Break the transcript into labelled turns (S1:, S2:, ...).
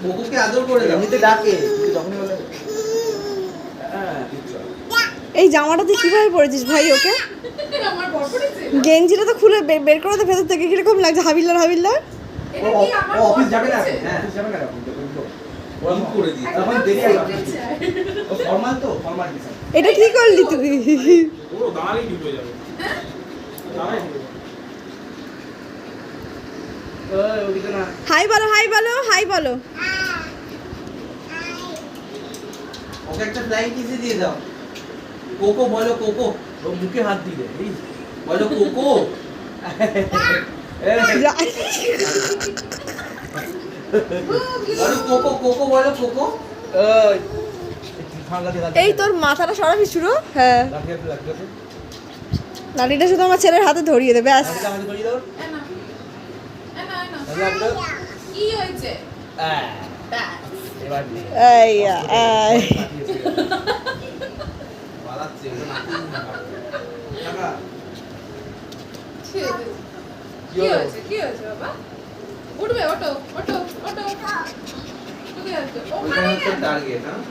S1: বকুকে আদর করে দাও। এমনিতে ডাকে যখনই বলে
S2: এই জামাটা তুই কিভাবে পরেছিস ভাই ওকে? গেঞ্জিটা তো খুলে বের করে দে ভেতর থেকে। কিরকম লাগছে হাবিলদার হাবিলদার?
S1: অফিস যাবে না? হ্যাঁ অফিস যাবে না এখন। ওরকম করে দিই এখন দেরি আছে। ও ফর্মাল তো ফর্মাল ডিজাইন।
S2: এটা কি করলি তুই?
S3: পুরো দাঁড়ালেই ঢুকে যাবে। দাঁড়াই ঢুকে যাবে।
S1: ওই ওদিকে না।
S2: হাই বলো হাই বলো হাই বলো।
S1: ওকে একটা ফ্লাইং কিস দিয়ে দাও। কোকো বলো কোকো। ও মুখে হাত দিয়ে এই বলো কোকো। বলো কোকো কোকো বলো কোকো।
S2: এই তোর মাথাটা সরাবি শুরু। হ্যাঁ লাঠিটা শুধু আমার ছেলের হাতে ধরিয়ে দে ব্যাস।
S4: কি হয়েছে?
S2: এই এই
S4: কি হয়েছে? কি হয়েছে বাবা? উঠবে ওটো ওটো ওটো। কোথায় যাচ্ছ? ওখানে
S1: টার্গেট হ্যাঁ